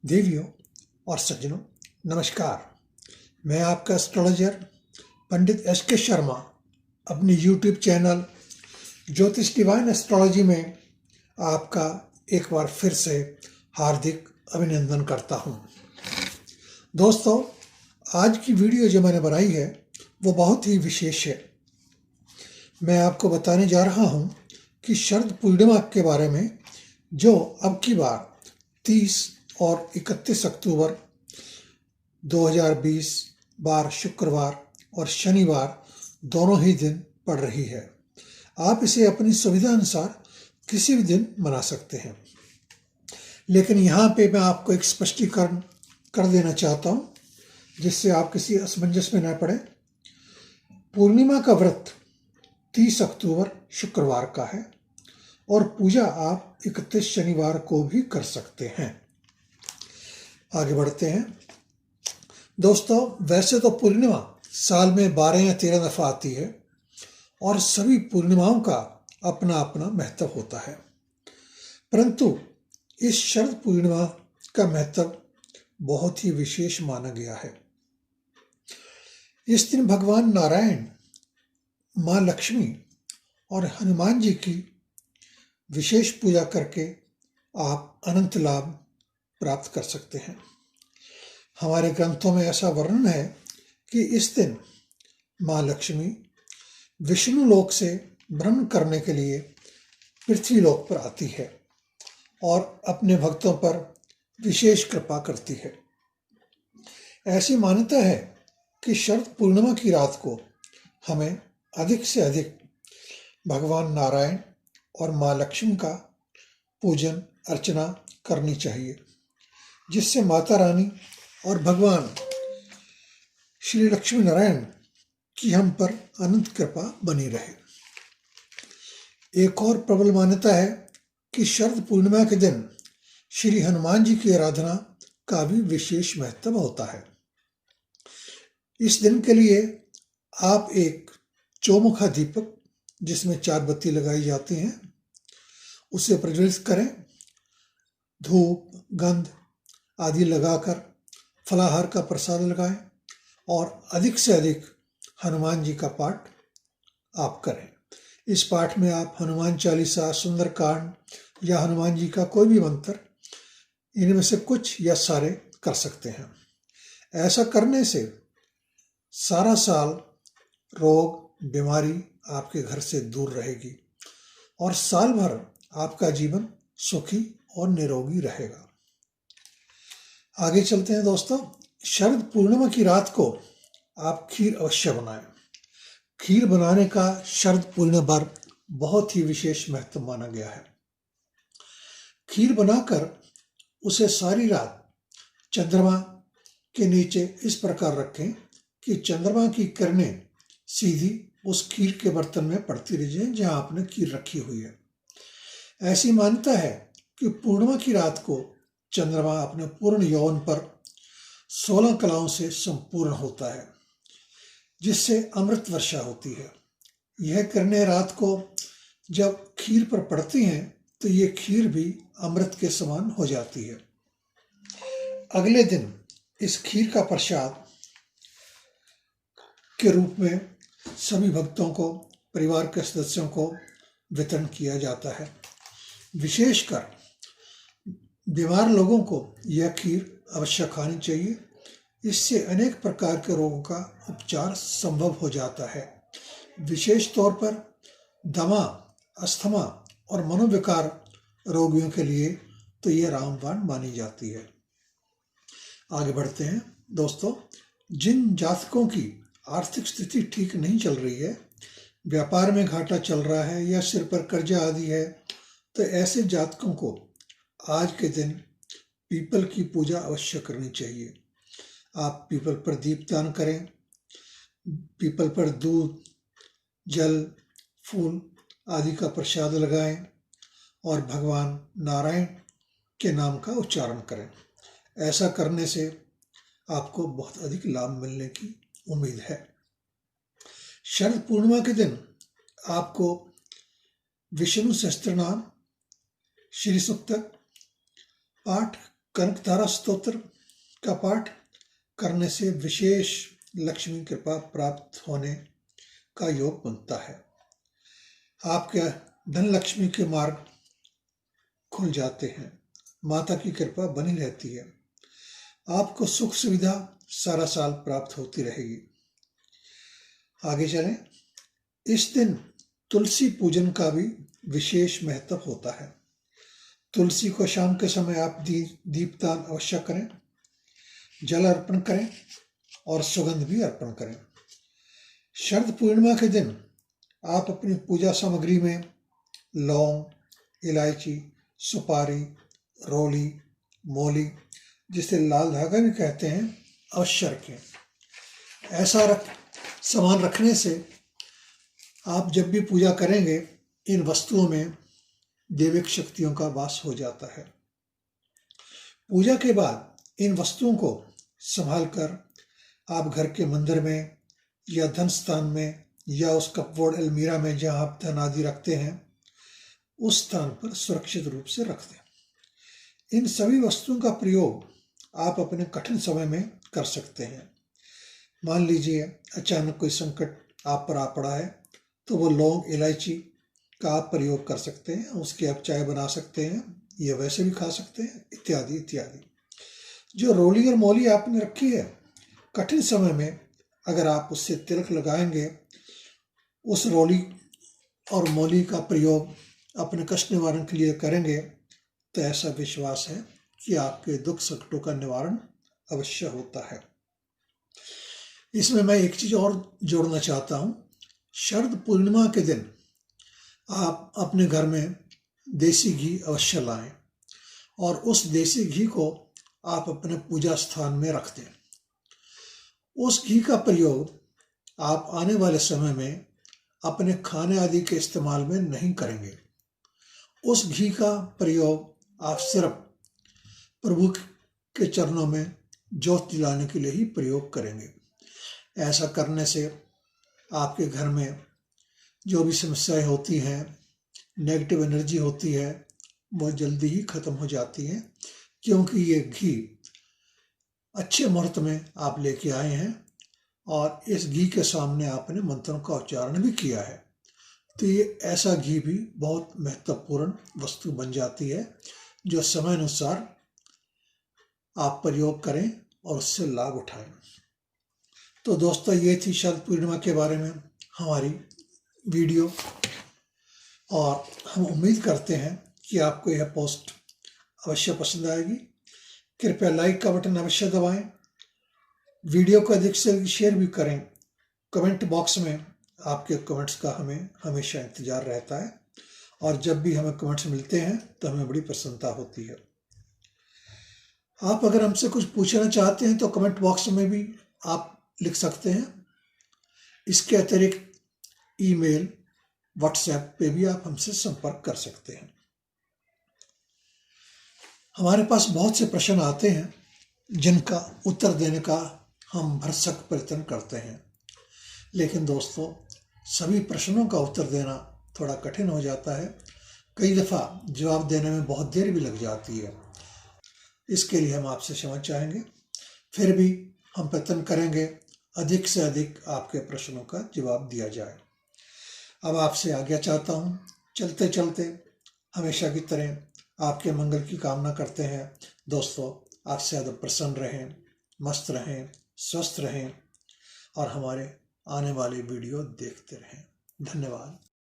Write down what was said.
देवियों और सज्जनों, नमस्कार। मैं आपका एस्ट्रोलॉजर पंडित एस.के. शर्मा अपनी यूट्यूब चैनल ज्योतिष डिवाइन एस्ट्रोलॉजी में आपका एक बार फिर से हार्दिक अभिनंदन करता हूं। दोस्तों, आज की वीडियो जो मैंने बनाई है वो बहुत ही विशेष है। मैं आपको बताने जा रहा हूं कि शरद पूर्णिमा के बारे में, जो अब की बार 30 और 31 अक्टूबर 2020 बार शुक्रवार और शनिवार दोनों ही दिन पड़ रही है। आप इसे अपनी सुविधा अनुसार किसी भी दिन मना सकते हैं, लेकिन यहाँ पे मैं आपको एक स्पष्टीकरण कर देना चाहता हूँ जिससे आप किसी असमंजस में न पड़े। पूर्णिमा का व्रत 30 अक्टूबर शुक्रवार का है और पूजा आप 31 शनिवार को भी कर सकते हैं। आगे बढ़ते हैं। दोस्तों, वैसे तो पूर्णिमा साल में 12 या 13 दफा आती है और सभी पूर्णिमाओं का अपना अपना महत्व होता है, परंतु इस शरद पूर्णिमा का महत्व बहुत ही विशेष माना गया है। इस दिन भगवान नारायण, माँ लक्ष्मी और हनुमान जी की विशेष पूजा करके आप अनंत लाभ प्राप्त कर सकते हैं। हमारे ग्रंथों में ऐसा वर्णन है कि इस दिन माँ लक्ष्मी विष्णु लोक से भ्रमण करने के लिए पृथ्वी लोक पर आती है और अपने भक्तों पर विशेष कृपा करती है। ऐसी मान्यता है कि शरद पूर्णिमा की रात को हमें अधिक से अधिक भगवान नारायण और माँ लक्ष्मी का पूजन अर्चना करनी चाहिए, जिससे माता रानी और भगवान श्री लक्ष्मी नारायण की हम पर अनंत कृपा बनी रहे। एक और प्रबल मान्यता है कि शरद पूर्णिमा के दिन श्री हनुमान जी की आराधना का भी विशेष महत्व होता है। इस दिन के लिए आप एक चौमुखा दीपक, जिसमें 4 बत्ती लगाई जाती हैं, उसे प्रज्वलित करें। धूप, गंध आदि लगाकर फलाहार का प्रसाद लगाएं और अधिक से अधिक हनुमान जी का पाठ आप करें। इस पाठ में आप हनुमान चालीसा, सुंदरकांड या हनुमान जी का कोई भी मंत्र, इनमें से कुछ या सारे कर सकते हैं। ऐसा करने से सारा साल रोग, बीमारी आपके घर से दूर रहेगी और साल भर आपका जीवन सुखी और निरोगी रहेगा। आगे चलते हैं दोस्तों। शरद पूर्णिमा की रात को आप खीर अवश्य बनाएं। खीर बनाने का शरद पूर्णिमा पर बहुत ही विशेष महत्व माना गया है। खीर बनाकर उसे सारी रात चंद्रमा के नीचे इस प्रकार रखें कि चंद्रमा की किरणें सीधी उस खीर के बर्तन में पड़ती रह जाएं जहां आपने खीर रखी हुई है। ऐसी मान्यता है कि पूर्णिमा की रात को चंद्रमा अपने पूर्ण यौवन पर 16 कलाओं से संपूर्ण होता है, जिससे अमृत वर्षा होती है। यह किरणें रात को जब खीर पर पड़ती हैं तो ये खीर भी अमृत के समान हो जाती है। अगले दिन इस खीर का प्रसाद के रूप में सभी भक्तों को, परिवार के सदस्यों को वितरण किया जाता है। विशेषकर बीमार लोगों को यह खीर अवश्य खानी चाहिए। इससे अनेक प्रकार के रोगों का उपचार संभव हो जाता है। विशेष तौर पर दमा, अस्थमा और मनोविकार रोगियों के लिए तो यह रामबाण मानी जाती है। आगे बढ़ते हैं दोस्तों। जिन जातकों की आर्थिक स्थिति ठीक नहीं चल रही है, व्यापार में घाटा चल रहा है या सिर पर कर्जा आदि है, तो ऐसे जातकों को आज के दिन पीपल की पूजा अवश्य करनी चाहिए। आप पीपल पर दीपदान करें, पीपल पर दूध, जल, फूल आदि का प्रसाद लगाएं और भगवान नारायण के नाम का उच्चारण करें। ऐसा करने से आपको बहुत अधिक लाभ मिलने की उम्मीद है। शरद पूर्णिमा के दिन आपको विष्णु सहस्त्रनाम, श्री सूक्त पाठ कनकधारा स्तोत्र का पाठ करने से विशेष लक्ष्मी कृपा प्राप्त होने का योग बनता है। आपके धन लक्ष्मी के मार्ग खुल जाते हैं, माता की कृपा बनी रहती है, आपको सुख सुविधा सारा साल प्राप्त होती रहेगी। आगे चलें। इस दिन तुलसी पूजन का भी विशेष महत्व होता है। तुलसी को शाम के समय आप दीपदान अवश्य करें, जल अर्पण करें और सुगंध भी अर्पण करें। शरद पूर्णिमा के दिन आप अपनी पूजा सामग्री में लौंग, इलायची, सुपारी, रोली, मोली, जिसे लाल धागा भी कहते हैं, अवश्य रखें। ऐसा सामान रखने से आप जब भी पूजा करेंगे, इन वस्तुओं में दैविक शक्तियों का वास हो जाता है। पूजा के बाद इन वस्तुओं को संभाल कर आप घर के मंदिर में या धन स्थान में या उस कपबोर्ड अलमीरा में जहां आप धन आदि रखते हैं, उस स्थान पर सुरक्षित रूप से रख दें। इन सभी वस्तुओं का प्रयोग आप अपने कठिन समय में कर सकते हैं। मान लीजिए अचानक कोई संकट आप पर आ पड़ा है, तो वो लौंग, इलायची का आप प्रयोग कर सकते हैं। उसकी आप चाय बना सकते हैं या वैसे भी खा सकते हैं, इत्यादि इत्यादि। जो रोली और मोली आपने रखी है, कठिन समय में अगर आप उससे तिलक लगाएंगे, उस रोली और मोली का प्रयोग अपने कष्ट निवारण के लिए करेंगे, तो ऐसा विश्वास है कि आपके दुख संकटों का निवारण अवश्य होता है। इसमें मैं एक चीज और जोड़ना चाहता हूं। शरद पूर्णिमा के दिन आप अपने घर में देसी घी अवश्य लाएं और उस देसी घी को आप अपने पूजा स्थान में रख दें। उस घी का प्रयोग आप आने वाले समय में अपने खाने आदि के इस्तेमाल में नहीं करेंगे। उस घी का प्रयोग आप सिर्फ प्रभु के चरणों में ज्योत जलाने के लिए ही प्रयोग करेंगे। ऐसा करने से आपके घर में जो भी समस्याएं होती हैं, नेगेटिव एनर्जी होती है, वो जल्दी ही खत्म हो जाती है, क्योंकि ये घी अच्छे मुहूर्त में आप लेके आए हैं और इस घी के सामने आपने मंत्रों का उच्चारण भी किया है। तो ये ऐसा घी भी बहुत महत्वपूर्ण वस्तु बन जाती है, जो समय अनुसार आप प्रयोग करें और उससे लाभ उठाएं। तो दोस्तों, ये थी शरद पूर्णिमा के बारे में हमारी वीडियो, और हम उम्मीद करते हैं कि आपको यह पोस्ट अवश्य पसंद आएगी। कृपया लाइक का बटन अवश्य दबाएं, वीडियो को अधिक से अधिक शेयर भी करें। कमेंट बॉक्स में आपके कमेंट्स का हमें हमेशा इंतजार रहता है, और जब भी हमें कमेंट्स मिलते हैं तो हमें बड़ी प्रसन्नता होती है। आप अगर हमसे कुछ पूछना चाहते हैं तो कमेंट बॉक्स में भी आप लिख सकते हैं। इसके अतिरिक्त ईमेल, व्हाट्सएप पे भी आप हमसे संपर्क कर सकते हैं। हमारे पास बहुत से प्रश्न आते हैं जिनका उत्तर देने का हम भरसक प्रयत्न करते हैं, लेकिन दोस्तों, सभी प्रश्नों का उत्तर देना थोड़ा कठिन हो जाता है। कई दफ़ा जवाब देने में बहुत देर भी लग जाती है। इसके लिए हम आपसे क्षमा चाहेंगे। फिर भी हम प्रयत्न करेंगे अधिक से अधिक आपके प्रश्नों का जवाब दिया जाए। अब आपसे आज्ञा चाहता हूँ। चलते चलते हमेशा की तरह आपके मंगल की कामना करते हैं। दोस्तों, आप ज़्यादा प्रसन्न रहें, मस्त रहें, स्वस्थ रहें और हमारे आने वाली वीडियो देखते रहें। धन्यवाद।